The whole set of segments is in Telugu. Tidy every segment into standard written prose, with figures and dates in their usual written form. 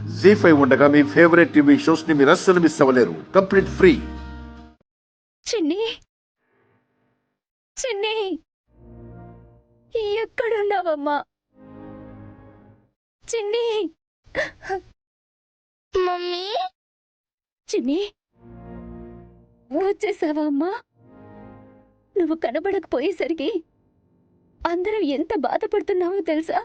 జీ5 ఉండగా మీ ఫేవరెట్ టీవీ షోస్ ని మీరు అస్సలు మిస్ అవ్వలేరు. Complete free. చిన్ని చిన్ని ఎక్కడున్నావమ్మా? చిన్ని మమ్మీ చిన్ని వచ్చేసావా అమ్మా? నువ్వు కనబడకపోయేసరికి అందరం ఎంత బాధపడుతున్నావో తెలుసా?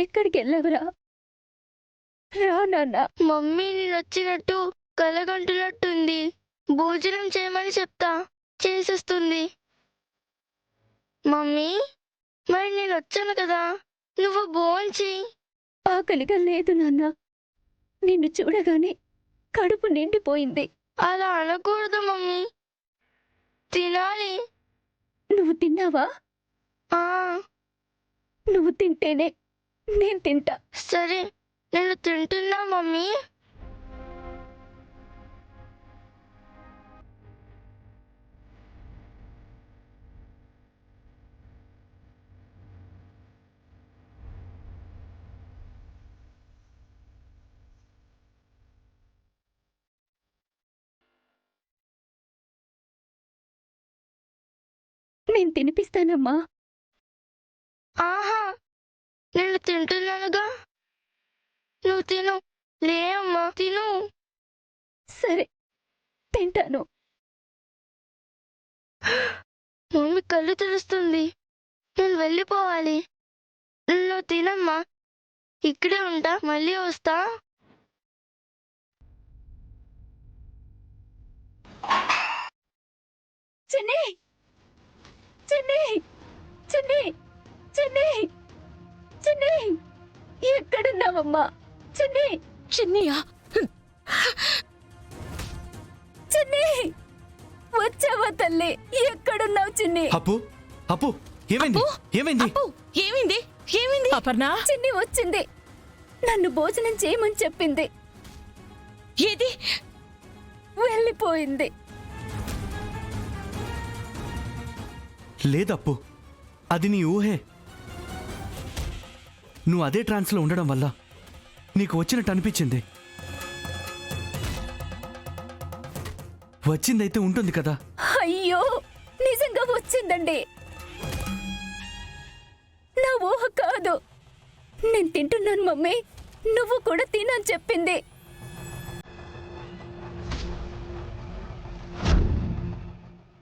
ఎక్కడికి వెళ్ళావురా? రా నాన్న. మమ్మీ నేను వచ్చినట్టు కలగంటున్నట్టుంది. భోజనం చేయమని చెప్తా, చేసేస్తుంది. మమ్మీ మరి నేను వచ్చాను కదా, నువ్వు భోంచి. ఆకలిగా లేదు నాన్న. నిన్ను చూడగానే కడుపు నిండిపోయింది. అలా అనకూడదు మమ్మీ, తినాలి. నువ్వు తిన్నావా? ఆ నువ్వు తింటేనే నేను తింటా. సరే, నేను తింటున్నా మమ్మీ. నేను తినిపిస్తానమ్మా. ఆహా, నేను తింటున్నానుగా, నువ్వు తిను. లే అమ్మా, తిను. సరే, తింటాను. మమ్మీ కళ్ళు తెరుస్తుంది, నేను వెళ్ళిపోవాలి. నువ్వు తినమ్మా, ఇక్కడే ఉంటా, మళ్ళీ వస్తా. చిన్ని చిన్ని చిన్ని చిన్ని చిన్ని ఎక్కడున్నావమ్మా? చిన్ని చిన్నయ్యా, చిన్ని వచ్చావా తల్లి? ఎక్కడున్నావు చిన్ని? అప్పు అప్పు ఏమైంది? ఏమైంది? అప్పు ఏమైంది? ఏమైంది? అపర్ణ చిన్ని వచ్చింది. నన్ను భోజనం చేయమని చెప్పింది. ఏది? వెళ్ళిపోయింది. లేదప్పు, అది నీ ఊహే. నువ్వు అదే ట్రాన్స్లో ఉండడం వల్ల నీకు వచ్చినట్టు అనిపించింది. వచ్చిందైతే ఉంటుంది కదా. అయ్యో, నిజంగా వచ్చిందండి. నా ఊహ కాదు. నేను తింటున్నాను మమ్మీ, నువ్వు కూడా తినని చెప్పింది.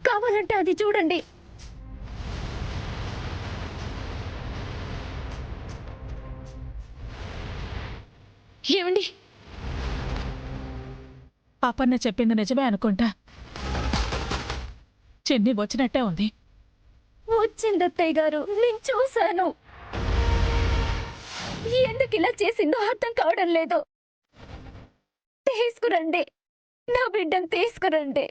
కావాలంటే అది చూడండి. ఏమండి? అపర్ణ చెప్పింది నిజమే అనుకుంటా. చిన్ని వచ్చినట్టే ఉంది. వచ్చింది అత్తయ్య గారు, నేను చూశాను. ఎందుకు ఇలా చేసిందో అర్థం కావడం లేదు. తీసుకురండి, నా బిడ్డను తీసుకురండి.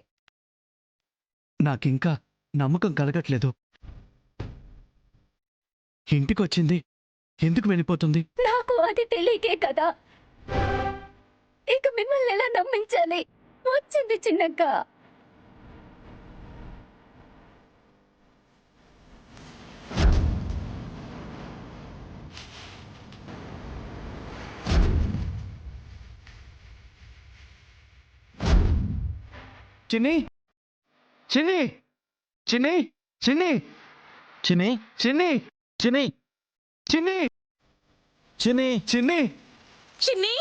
నాకింకా నమ్మకం కలగట్లేదు. ఇంటికొచ్చింది, ఎందుకు వెళ్ళిపోతుంది? నాకు అది తెలియకే కదా. ఇక మిమ్మల్ని ఎలా నమ్మించాలి? వచ్చింది చిన్నక్క. చిన్ని చిన్ని చిన్ని చిన్ని చిన్ని చిన్ని చిన్ని చిన్ని చిన్ని చిన్ని చిన్ని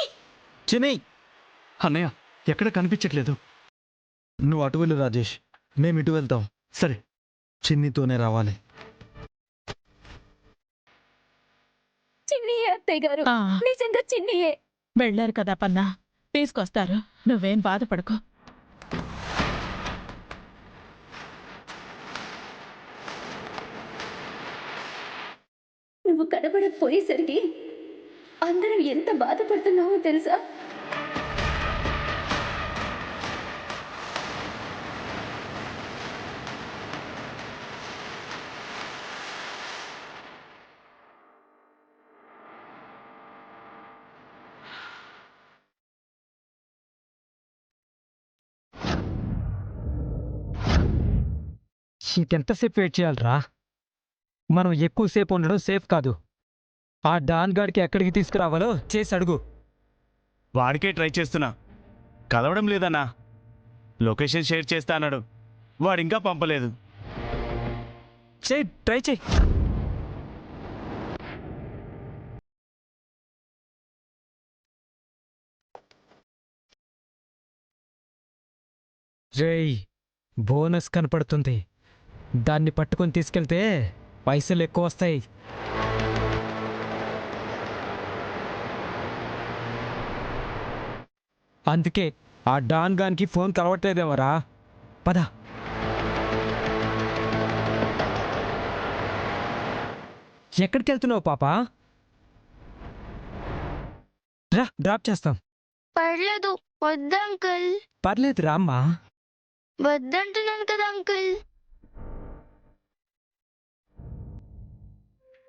చిన్ని అన్నయ్య ఎక్కడ కనిపించట్లేదు. నువ్వు అటు వెళ్ళు రాజేష్, మేము ఇటు వెళ్తాం. సరే, చిన్నితోనే రావాలి. చిన్నియే అత్తయ్య గారు, ఆ, నిజంగా చిన్నియే. వెళ్ళారు కదా అపర్ణ, తీసుకొస్తారు. నువ్వేం బాధపడకు. నువ్వు కనబడకపోయేసరికి అందరం ఎంత బాధపడుతున్నావో తెలుసా? ఇంకెంతసేపు వెయిట్ చేయాలరా? మనం ఎక్కువసేపు ఉండడం సేఫ్ కాదు. ఆ డాన్ గాడికి ఎక్కడికి తీసుకురావాలో చేసి అడుగు. వాడికే ట్రై చేస్తున్నా, కలవడం లేదన్నా. లొకేషన్ షేర్ చేస్తా అన్నాడు, వాడింకా పంపలేదు. ట్రై చేయి. రేయ్, బోనస్ కనపడుతుంది. దాన్ని పట్టుకొని తీసుకెళ్తే పైసలు ఎక్కువ వస్తాయి. అందుకే ఆ డాన్ గానికి ఫోన్ కలవట్లేదేమరా. పద. ఎక్కడికి వెళ్తున్నావు పాపా? రా, డ్రాప్ చేస్తాం. పర్లేదు, వద్దు అంకుల్. పర్లేదు రామ్మా. వద్దంటున్నాను కదా అంకుల్.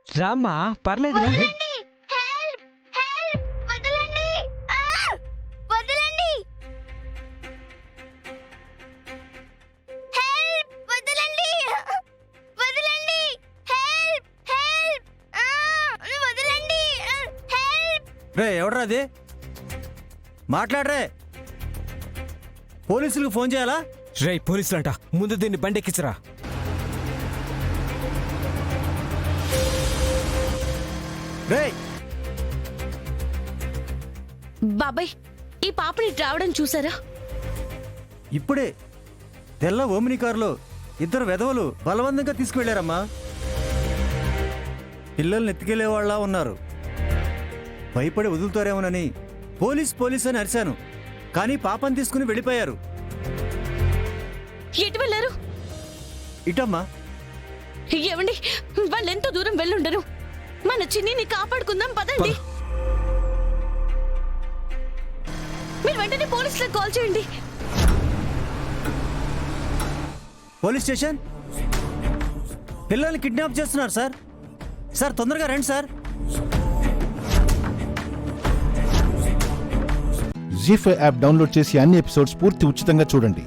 రామ్మా, పర్లేదు. వదలండి! హెల్ప్! హెల్ప్! వదలండి! వదలండి! హెల్ప్! వదలండి! వదలండి! హెల్ప్! హెల్ప్! వదలండి! హెల్ప్! రే ఎవడ్రా అది? మాట్లాడరే. పోలీసులకు ఫోన్ చేయాలా? రేయ్, పోలీసులంట. ముందు దీన్ని బండెక్కించరా. రే బాబాయ్, ఈ పాపని రావడం చూసారా? ఇప్పుడే తెల్ల ఓమిని కారులో ఇద్దరు వెధవలు బలవంతంగా తీసుకువెళ్ళారమ్మా. పిల్లల్ని ఎత్తుకెళ్లేవాళ్ళ ఉన్నారు. భయపడి వదులుతారేమోనని పోలీస్ అని అరిశాను, కానీ పాపని తీసుకుని వెళ్ళిపోయారు. ఎటు వెళ్ళారు? ఇటమ్మా. ఏమండి, వాళ్ళు ఎంతో దూరం వెళ్ళుండరు. మన చిన్నిని కాపాడుకుందాం, పదండి. మీరు వెంటనే పోలీసులకు కాల్ చేయండి. Police station? పిల్లల్ని కిడ్నాప్ చేస్తున్నారు సార్. సార్ తొందరగా రండి సార్. జీ5 యాప్ డౌన్లోడ్ చేసి అన్ని ఎపిసోడ్స్ పూర్తి ఉచితంగా చూడండి.